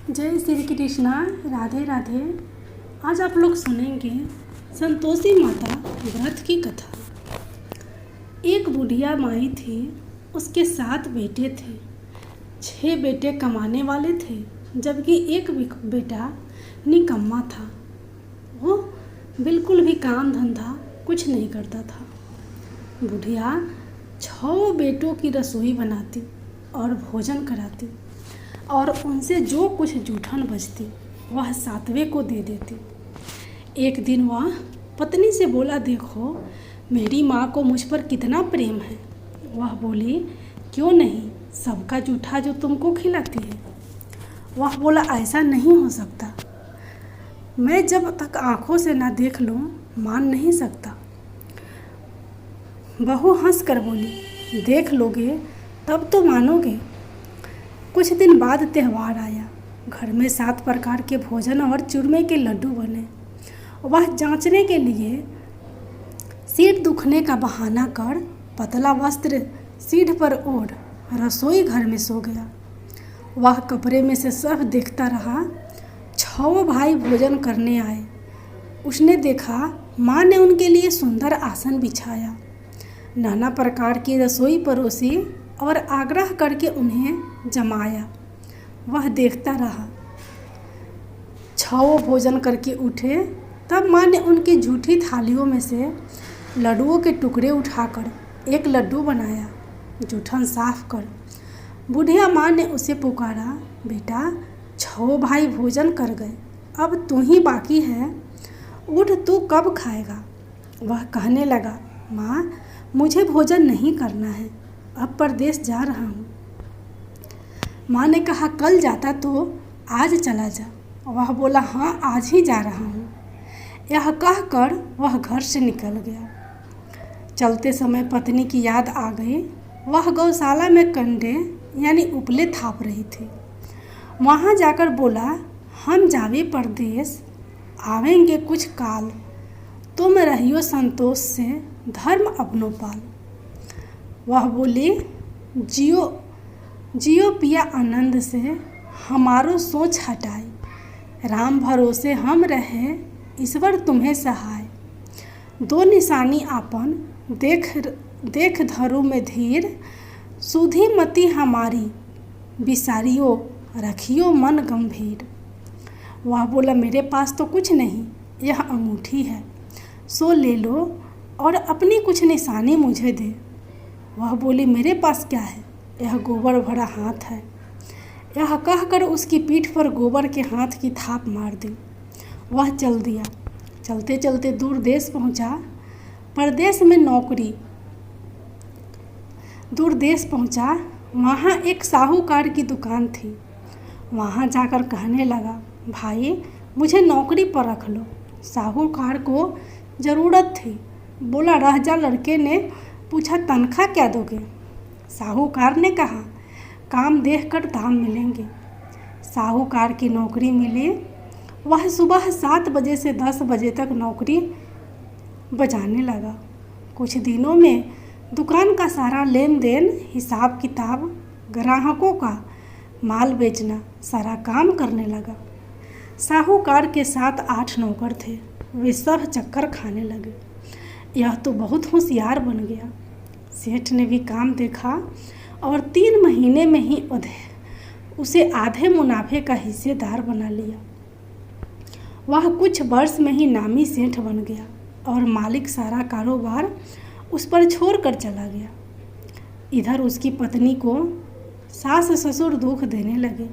जय श्री कृष्णा। राधे राधे। आज आप लोग सुनेंगे संतोषी माता व्रत की कथा। एक बुढ़िया माई थी, उसके 7 बेटे थे। 6 बेटे कमाने वाले थे, जबकि एक बेटा निकम्मा था। वो बिल्कुल भी काम धंधा कुछ नहीं करता था। बुढ़िया 6 बेटों की रसोई बनाती और भोजन कराती, और उनसे जो कुछ जूठन बचती वह 7वें को दे देती। एक दिन वह पत्नी से बोला, देखो मेरी माँ को मुझ पर कितना प्रेम है। वह बोली, क्यों नहीं, सबका जूठा जो तुमको खिलाती है। वह बोला, ऐसा नहीं हो सकता, मैं जब तक आँखों से ना देख लूँ मान नहीं सकता। बहू हंस कर बोली, देख लोगे तब तो मानोगे। कुछ दिन बाद त्यौहार आया। घर में 7 प्रकार के भोजन और चूरमे के लड्डू बने। वह जांचने के लिए सीढ़ दुखने का बहाना कर पतला वस्त्र सीढ़ पर ओढ़ रसोई घर में सो गया। वह कपड़े में से सब देखता रहा। 6 भाई भोजन करने आए। उसने देखा माँ ने उनके लिए सुंदर आसन बिछाया, नाना प्रकार की रसोई परोसी और आग्रह करके उन्हें जमाया। वह देखता रहा। 6 भोजन करके उठे, तब माँ ने उनकी झूठी थालियों में से लड्डुओं के टुकड़े उठाकर एक लड्डू बनाया। जूठन साफ कर। बुढ़िया माँ ने उसे पुकारा, बेटा 6 भाई भोजन कर गए, अब तू ही बाकी है, उठ, तू कब खाएगा। वह कहने लगा, माँ मुझे भोजन नहीं करना है, अब परदेश जा रहा हूँ। माँ ने कहा, कल जाता तो आज चला जा। वह बोला, हाँ आज ही जा रहा हूँ। यह कहकर वह घर से निकल गया। चलते समय पत्नी की याद आ गई। वह गौशाला में कंडे यानी उपले थाप रही थी। वहाँ जाकर बोला, हम जावे परदेश, आवेंगे कुछ काल, तुम रहियो संतोष से, धर्म अपनो पाल। वह बोली, जियो जियो पिया आनंद से, हमारो सोच हटाए, राम भरोसे हम रहे, ईश्वर तुम्हें सहाय। 2 निशानी आपन देख धरू में धीर, सुधी मति हमारी, बिसारियो रखियो मन गंभीर। वह बोला, मेरे पास तो कुछ नहीं, यह अंगूठी है, सो ले लो और अपनी कुछ निशानी मुझे दे। वह बोली, मेरे पास क्या है, यह गोबर भरा हाथ है। यह कहकर उसकी पीठ पर गोबर के हाथ की थाप मार दी। वह चल दिया। चलते चलते दूर देश पहुंचा। परदेश में नौकरी। दूर देश पहुंचा। वहाँ एक साहूकार की दुकान थी। वहाँ जाकर कहने लगा, भाई मुझे नौकरी पर रख लो। साहूकार को ज़रूरत थी। बोला, रह जा। लड़के ने पूछा, तनख्वाह क्या दोगे। साहूकार ने कहा, काम देखकर दाम मिलेंगे। साहूकार की नौकरी मिली। वह सुबह 7 बजे से 10 बजे तक नौकरी बजाने लगा। कुछ दिनों में दुकान का सारा लेन देन, हिसाब किताब, ग्राहकों का माल बेचना, सारा काम करने लगा। साहूकार के साथ 8 नौकर थे। वे सब चक्कर खाने लगे। यह तो बहुत होशियार बन गया। सेठ ने भी काम देखा और 3 महीने में ही उसे आधे मुनाफे का हिस्सेदार बना लिया। वह कुछ वर्ष में ही नामी सेठ बन गया और मालिक सारा कारोबार उस पर छोड़कर चला गया। इधर उसकी पत्नी को सास ससुर दुख देने लगे।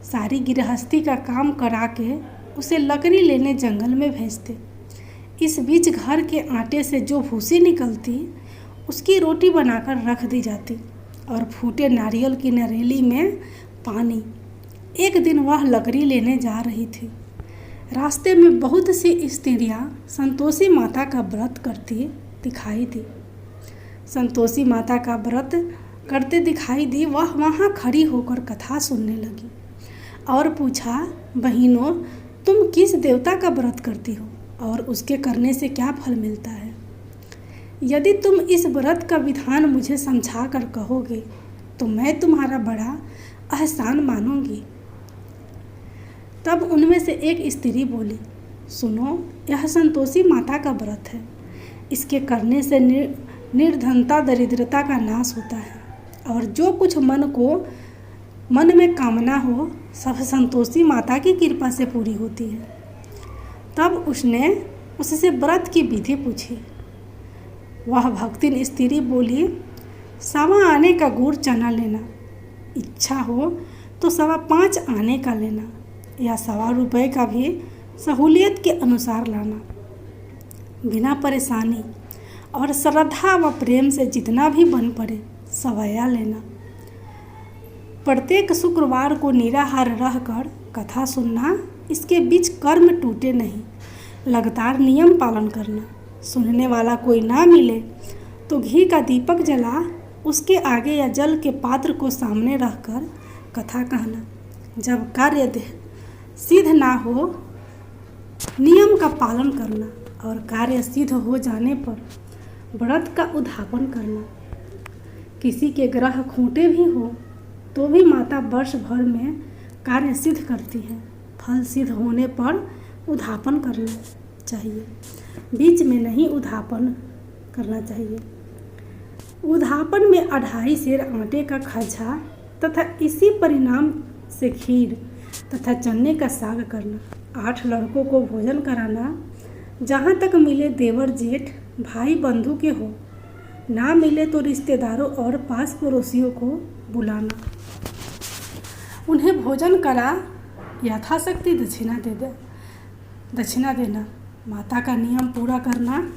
सारी गृहस्थी का काम करा के उसे लकड़ी लेने जंगल में भेजते। इस बीच घर के आटे से जो भूसी निकलती, उसकी रोटी बनाकर रख दी जाती और फूटे नारियल की नरेली में पानी। एक दिन वह लकड़ी लेने जा रही थी। रास्ते में बहुत सी स्त्रियां संतोषी माता का व्रत करती दिखाई दी। संतोषी माता का व्रत करते दिखाई दी। वह वहाँ खड़ी होकर कथा सुनने लगी और पूछा, बहनों तुम किस देवता का व्रत करती हो और उसके करने से क्या फल मिलता है। यदि तुम इस व्रत का विधान मुझे समझा कर कहोगे तो मैं तुम्हारा बड़ा एहसान मानूंगी। तब उनमें से एक स्त्री बोली, सुनो, यह संतोषी माता का व्रत है। इसके करने से निर्धनता दरिद्रता का नाश होता है और जो कुछ मन में कामना हो सब संतोषी माता की कृपा से पूरी होती है। तब उसने उससे व्रत की विधि पूछी। वह भक्तिन स्त्री बोली, 1.25 आने का गुड़ चना लेना, इच्छा हो तो 5.25 आने का लेना या 1.25 रुपये का भी सहूलियत के अनुसार लाना। बिना परेशानी और श्रद्धा व प्रेम से जितना भी बन पड़े सवैया लेना। प्रत्येक शुक्रवार को निराहार रहकर कथा सुनना, इसके बीच कर्म टूटे नहीं। लगातार नियम पालन करना। सुनने वाला कोई ना मिले तो घी का दीपक जला उसके आगे या जल के पात्र को सामने रखकर कथा कहना। जब कार्य सिद्ध ना हो नियम का पालन करना और कार्य सिद्ध हो जाने पर व्रत का उद्यापन करना। किसी के ग्रह खूंटे भी हो तो भी माता वर्ष भर में कार्य सिद्ध करती है। फल सिद्ध होने पर उद्यापन करना चाहिए, बीच में नहीं उद्यापन करना चाहिए। उद्यापन में 2.5 सेर आटे का खजा तथा इसी परिणाम से खीर तथा चने का साग करना। 8 लड़कों को भोजन कराना। जहाँ तक मिले देवर जेठ भाई बंधु के हो, ना मिले तो रिश्तेदारों और पास पड़ोसियों को बुलाना। उन्हें भोजन करा यथाशक्ति दक्षिणा देना। माता का नियम पूरा करना।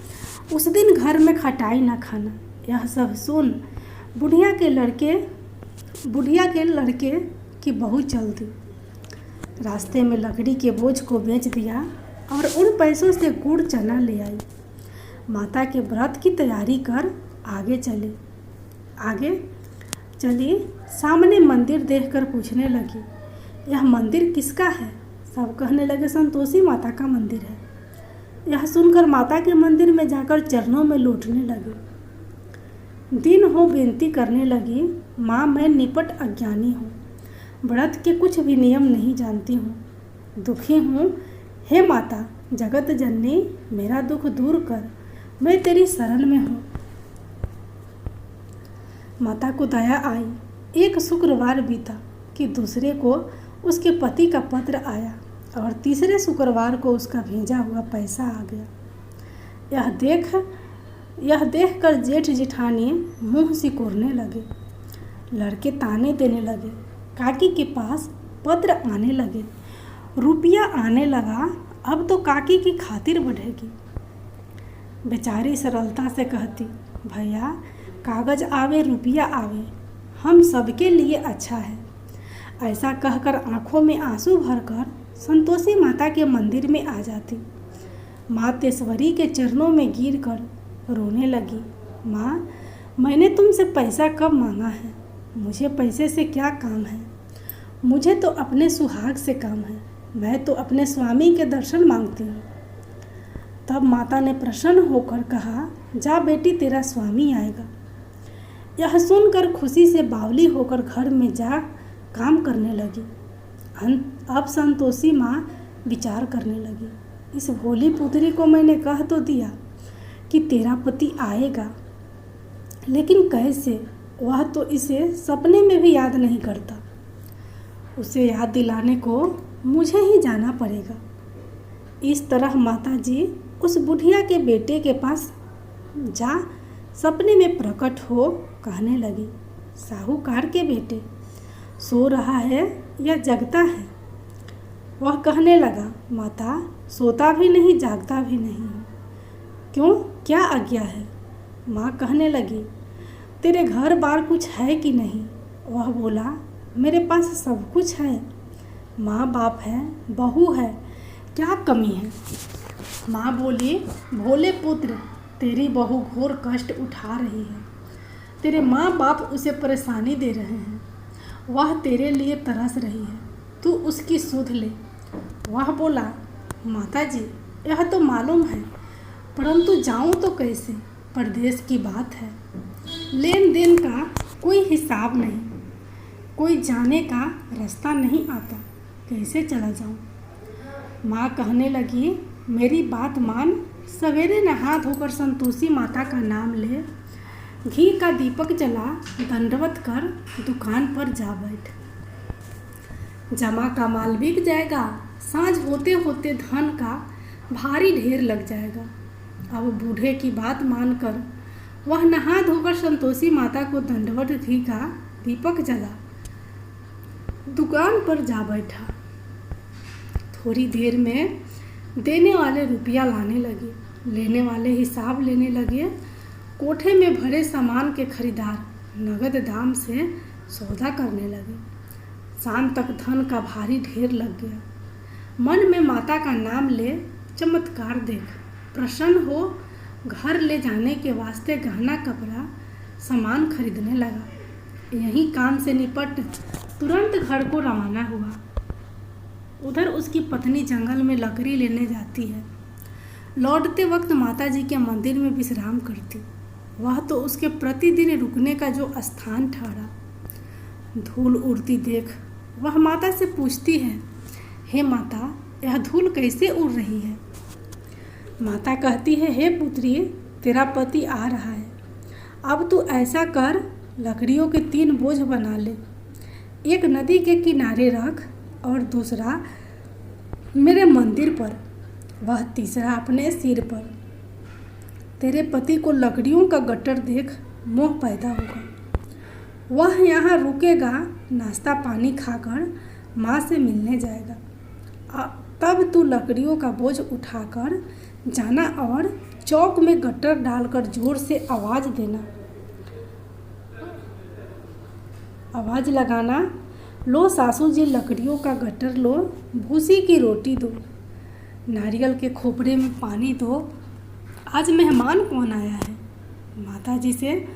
उस दिन घर में खटाई न खाना। यह सब सुन बुढ़िया के लड़के की बहू चल दी। रास्ते में लकड़ी के बोझ को बेच दिया और उन पैसों से गुड़ चना ले आई। माता के व्रत की तैयारी कर आगे चली। सामने मंदिर देखकर पूछने लगी, यह मंदिर किसका है? सब कहने लगे, संतोषी माता का मंदिर है। यह सुनकर माता के मंदिर में जाकर चरणों में लौटने लगी। दिन हो बेनती करने लगी, माँ मैं निपट अज्ञानी हूँ, व्रत के कुछ भी नियम नहीं जानती हूँ, दुखी हूँ। हे माता जगत जननी, मेरा दुख दूर कर, मैं तेरी शरण में हूँ। माता को दया आई। एक शुक्रवार बीता कि दूसरे को उसके पति का पत्र आया और तीसरे शुक्रवार को उसका भेजा हुआ पैसा आ गया। यह देख कर जेठ जेठानी मुंह सिकोड़ने लगे। लड़के ताने देने लगे। काकी के पास पत्र आने लगे, रुपया आने लगा, अब तो काकी की खातिर बढ़ेगी। बेचारी सरलता से कहती, भैया कागज आवे रुपया आवे, हम सबके लिए अच्छा है। ऐसा कहकर आंखों में आंसू भरकर संतोषी माता के मंदिर में आ जाती। माँ तेश्वरी के चरणों में गिरकर रोने लगी। माँ मैंने तुमसे पैसा कब मांगा है? मुझे पैसे से क्या काम है? मुझे तो अपने सुहाग से काम है। मैं तो अपने स्वामी के दर्शन मांगती हूँ। तब माता ने प्रसन्न होकर कहा, जा बेटी तेरा स्वामी आएगा। यह सुनकर खुशी से बावली होकर घर में जा काम करने लगी। अब संतोषी माँ विचार करने लगी, इस भोली पुत्री को मैंने कह तो दिया कि तेरा पति आएगा, लेकिन कैसे? वह तो इसे सपने में भी याद नहीं करता। उसे याद दिलाने को मुझे ही जाना पड़ेगा। इस तरह माताजी उस बुढ़िया के बेटे के पास जा सपने में प्रकट हो कहने लगी, साहूकार के बेटे सो रहा है या जगता है? वह कहने लगा, माता सोता भी नहीं जागता भी नहीं हूँ। क्यों, क्या आज्ञा है? माँ कहने लगी, तेरे घर बार कुछ है कि नहीं? वह बोला, मेरे पास सब कुछ है, माँ बाप है, बहू है, क्या कमी है? माँ बोली, भोले पुत्र तेरी बहू घोर कष्ट उठा रही है, तेरे माँ बाप उसे परेशानी दे रहे हैं, वह तेरे लिए तरस रही है, तू उसकी सुध ले। वह बोला, माताजी यह तो मालूम है, परंतु जाऊं तो कैसे? परदेश की बात है, लेन देन का कोई हिसाब नहीं, कोई जाने का रास्ता नहीं आता, कैसे चला जाऊं? माँ कहने लगी, मेरी बात मान, सवेरे नहा धोकर संतोषी माता का नाम ले, घी का दीपक जला, दंडवत कर दुकान पर जा बैठ। जमा का माल बिक जाएगा, सांझ होते होते धन का भारी ढेर लग जाएगा। अब बूढ़े की बात मानकर वह नहा धोकर संतोषी माता को दंडवत घी का दीपक जला दुकान पर जा बैठा। थोड़ी देर में देने वाले रुपया लाने लगे, लेने वाले हिसाब लेने लगे। कोठे में भरे सामान के खरीदार नगद दाम से सौदा करने लगे। शाम तक धन का भारी ढेर लग गया। मन में माता का नाम ले, चमत्कार देख, प्रसन्न हो, घर ले जाने के वास्ते गहना कपड़ा सामान खरीदने लगा। यही काम से निपट तुरंत घर को रवाना हुआ। उधर उसकी पत्नी जंगल में लकड़ी लेने जाती है। लौटते वक्त माता जी के मंदिर में विश्राम करती। वह तो उसके प्रतिदिन रुकने का जो स्थान ठहरा। धूल उड़ती देख वह माता से पूछती है, हे माता, यह धूल कैसे उड़ रही है? माता कहती है, हे पुत्री, तेरा पति आ रहा है। अब तू ऐसा कर, लकड़ियों के 3 बोझ बना ले। एक नदी के किनारे रख और दूसरा मेरे मंदिर पर, वह तीसरा अपने सिर पर। तेरे पति को लकड़ियों का गट्टर देख मोह पैदा होगा। वह यहाँ रुकेगा, नाश्ता पानी खाकर माँ से मिलने जाएगा। तब तू लकड़ियों का बोझ उठाकर जाना और चौक में गट्टर डालकर जोर से आवाज़ देना, आवाज़ लगाना, लो सासू जी लकड़ियों का गट्टर लो, भूसी की रोटी दो, नारियल के खोपरे में पानी दो, आज मेहमान कौन आया है? माता जी से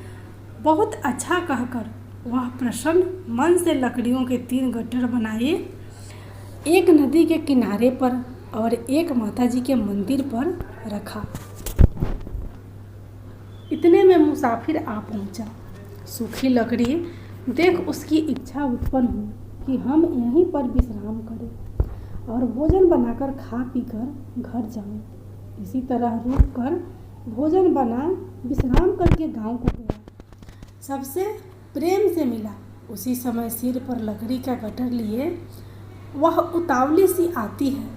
बहुत अच्छा कहकर वह प्रसन्न मन से लकड़ियों के 3 गट्टर बनाए, एक नदी के किनारे पर और एक माता जी के मंदिर पर रखा। इतने में मुसाफिर आ पहुंचा। सूखी लकड़ी देख उसकी इच्छा उत्पन्न हुई कि हम यहीं पर विश्राम करें और भोजन बनाकर खा पीकर घर जाएं। इसी तरह रुक कर भोजन बना, विश्राम करके गांव को गया। सबसे प्रेम से मिला। उसी समय सिर पर लकड़ी का गट्टर लिए वह उतावली सी आती है।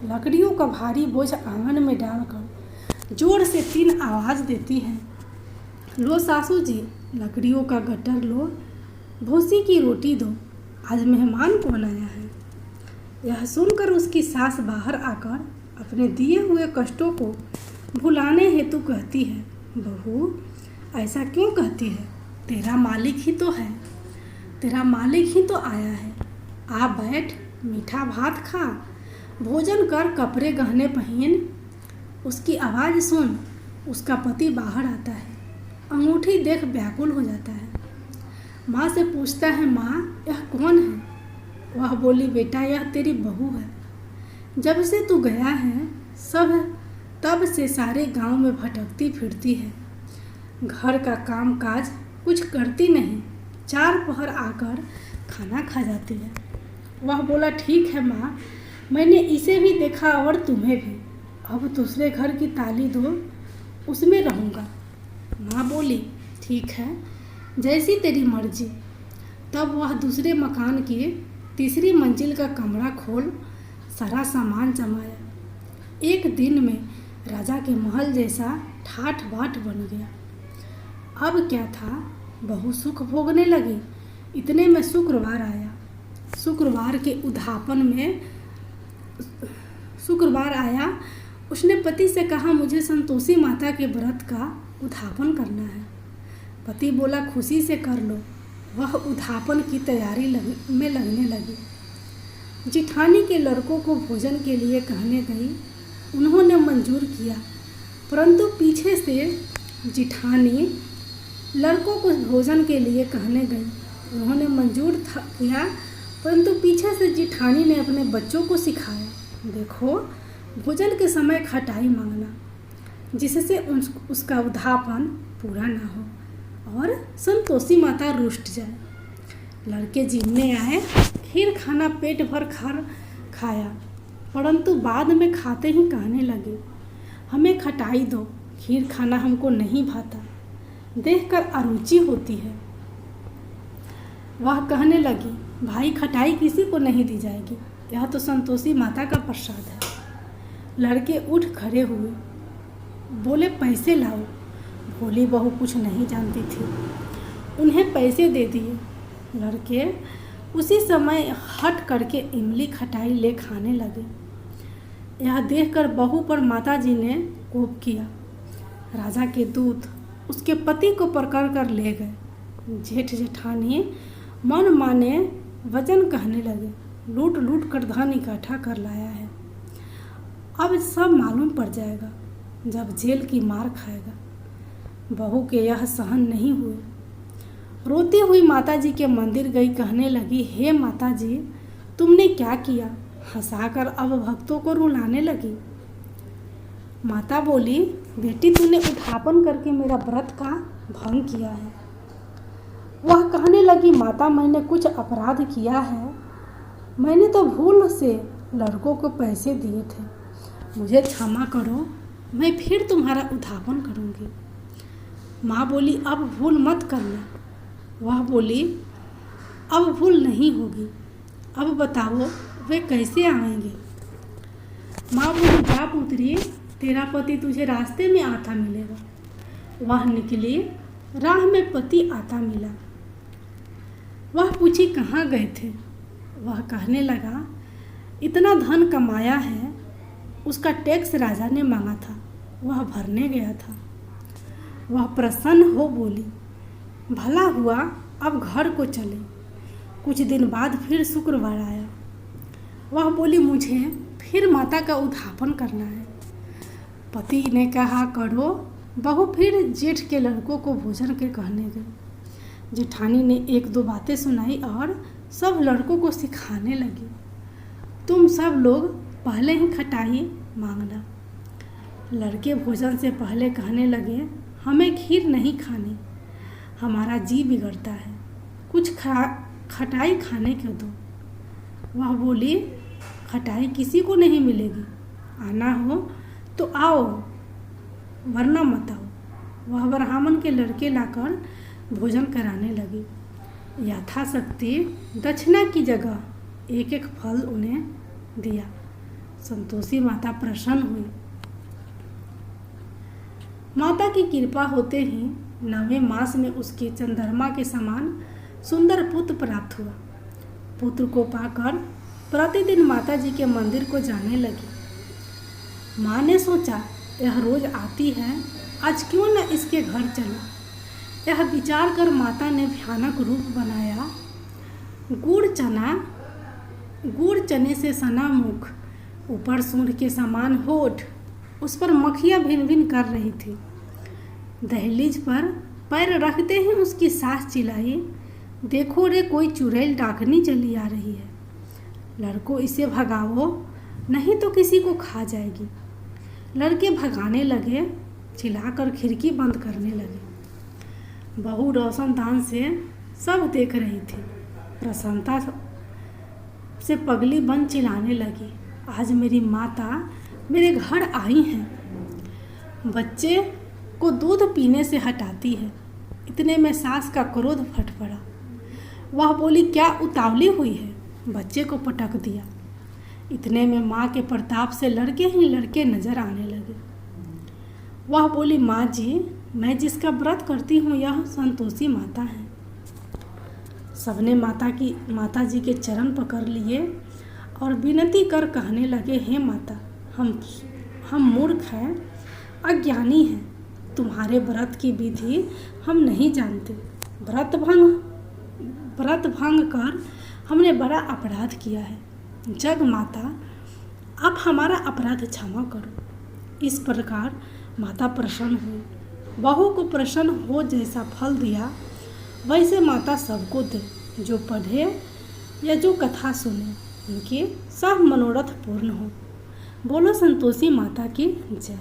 लकड़ियों का भारी बोझ आंगन में डालकर जोर से 3 आवाज़ देती है, लो सासू जी लकड़ियों का गट्टर लो, भूसी की रोटी दो, आज मेहमान कौन आया है? यह सुनकर उसकी सास बाहर आकर अपने दिए हुए कष्टों को भुलाने हेतु कहती है, बहू ऐसा क्यों कहती है? तेरा मालिक ही तो है, तेरा मालिक ही तो आया है। आ बैठ, मीठा भात खा, भोजन कर, कपड़े गहने पहन। उसकी आवाज़ सुन उसका पति बाहर आता है। अंगूठी देख व्याकुल हो जाता है। माँ से पूछता है, माँ यह कौन है? वह बोली, बेटा यह तेरी बहू है। जब से तू गया है तब से सारे गांव में भटकती फिरती है। घर का काम काज कुछ करती नहीं, 4 पहर आकर खाना खा जाती है। वह बोला, ठीक है माँ, मैंने इसे भी देखा और तुम्हें भी। अब दूसरे घर की ताली दो, उसमें रहूँगा। माँ बोली, ठीक है, जैसी तेरी मर्जी। तब वह दूसरे मकान की 3री मंजिल का कमरा खोल सारा सामान जमाया। एक दिन में राजा के महल जैसा ठाठ बाट बन गया। अब क्या था, बहू सुख भोगने लगी। इतने में शुक्रवार आया। शुक्रवार आया। उसने पति से कहा, मुझे संतोषी माता के व्रत का उद्यापन करना है। पति बोला, खुशी से कर लो। वह उद्यापन की तैयारी में लगने लगी। जिठानी के लड़कों को भोजन के लिए कहने गई। उन्होंने मंजूर किया, परंतु पीछे से जिठानी लड़कों को भोजन के लिए कहने गई। उन्होंने मंजूर किया, परंतु पीछे से जिठानी ने अपने बच्चों को सिखाया, देखो भोजन के समय खटाई मांगना, जिससे उसका उद्यापन पूरा ना हो और संतोषी माता रुष्ट जाए। लड़के जीमने आए, खीर खाना पेट भर खाया। परंतु बाद में खाते ही कहने लगे, हमें खटाई दो, खीर खाना हमको नहीं भाता, देखकर अरुचि होती है। वह कहने लगी, भाई खटाई किसी को नहीं दी जाएगी, यह तो संतोषी माता का प्रसाद है। लड़के उठ खड़े हुए, बोले पैसे लाओ। भोली बहू कुछ नहीं जानती थी, उन्हें पैसे दे दिए। लड़के उसी समय हट करके इमली खटाई ले खाने लगे। यह देखकर बहू पर माताजी ने कोप किया। राजा के दूत उसके पति को पकड़ कर ले गए। जेठ जेठानी मन माने वचन कहने लगे, लूट लूट कर धन इकट्ठा कर लाया है, अब सब मालूम पड़ जाएगा जब जेल की मार खाएगा। बहू के यह सहन नहीं हुए। रोती हुई माताजी के मंदिर गई, कहने लगी, हे माताजी, तुमने क्या किया? हंसाकर अब भक्तों को रुलाने लगी। माता बोली, बेटी तूने उठापन करके मेरा व्रत का भंग किया है। वह कहने लगी, माता मैंने कुछ अपराध किया है, मैंने तो भूल से लड़कों को पैसे दिए थे, मुझे क्षमा करो, मैं फिर तुम्हारा उद्धापन करूँगी। माँ बोली, अब भूल मत करना। वह बोली, अब भूल नहीं होगी, अब बताओ वे कैसे आएंगे। माँ बोली, जा पुत्री, तेरा पति तुझे रास्ते में आता मिलेगा। वह निकली, राह में पति आता मिला। वह पूछी, कहाँ गए थे? वह कहने लगा, इतना धन कमाया है, उसका टैक्स राजा ने मांगा था, वह भरने गया था। वह प्रसन्न हो बोली, भला हुआ, अब घर को चले। कुछ दिन बाद फिर शुक्रवार आया। वह बोली, मुझे फिर माता का उद्धापन करना है। पति ने कहा, करो। बहू फिर जेठ के लड़कों को भोजन के कहने गई। जेठानी ने एक दो बातें सुनाई और सब लड़कों को सिखाने लगी, तुम सब लोग पहले ही खटाई मांगना। लड़के भोजन से पहले कहने लगे, हमें खीर नहीं खानी, हमारा जी बिगड़ता है, कुछ खटाई खाने को दो। वह बोली, खटाई किसी को नहीं मिलेगी, आना हो तो आओ, वरना मत आओ। वह ब्राह्मण के लड़के लाकर भोजन कराने लगी। यथाशक्ति दक्षिणा की जगह एक एक फल उन्हें दिया। संतोषी माता प्रसन्न हुई। माता की कृपा होते ही 9वें मास में उसके चंद्रमा के समान सुंदर पुत्र प्राप्त हुआ। पुत्र को पाकर प्रतिदिन माता जी के मंदिर को जाने लगी। माँ ने सोचा, यह रोज आती है, आज क्यों न इसके घर चला। यह विचार कर माता ने भयानक रूप बनाया। गुड़ चने से सना मुख, ऊपर सूंड के समान होठ, उस पर मक्खियाँ भिन भिन कर रही थी। दहलीज पर पैर रखते ही उसकी सास चिल्लाई, देखो रे, कोई चुड़ैल डाकनी चली आ रही है, लड़कों इसे भगाओ, नहीं तो किसी को खा जाएगी। लड़के भगाने लगे, चिल्लाकर खिड़की बंद करने लगे। बहू रोशनदान से सब देख रही थी। प्रसन्नता से पगली बन चिल्लाने लगी, आज मेरी माता मेरे घर आई हैं, बच्चे को दूध पीने से हटाती है। इतने में सास का क्रोध फट पड़ा। वह बोली, क्या उतावली हुई है, बच्चे को पटक दिया। इतने में माँ के प्रताप से लड़के ही लड़के नजर आने लगे। वह बोली, माँ जी, मैं जिसका व्रत करती हूँ यह संतोषी माता है। सबने माता जी के चरण पकड़ लिए और विनती कर कहने लगे, हे माता, हम मूर्ख हैं, अज्ञानी हैं, तुम्हारे व्रत की विधि हम नहीं जानते। व्रत भंग कर हमने बड़ा अपराध किया है। जग माता, आप हमारा अपराध क्षमा करो। इस प्रकार माता प्रसन्न हुई। बहू को प्रसन्न हो जैसा फल दिया वैसे माता सबको दे, जो पढ़े या जो कथा सुने, उनके सब मनोरथ पूर्ण हो। बोलो संतोषी माता की जय।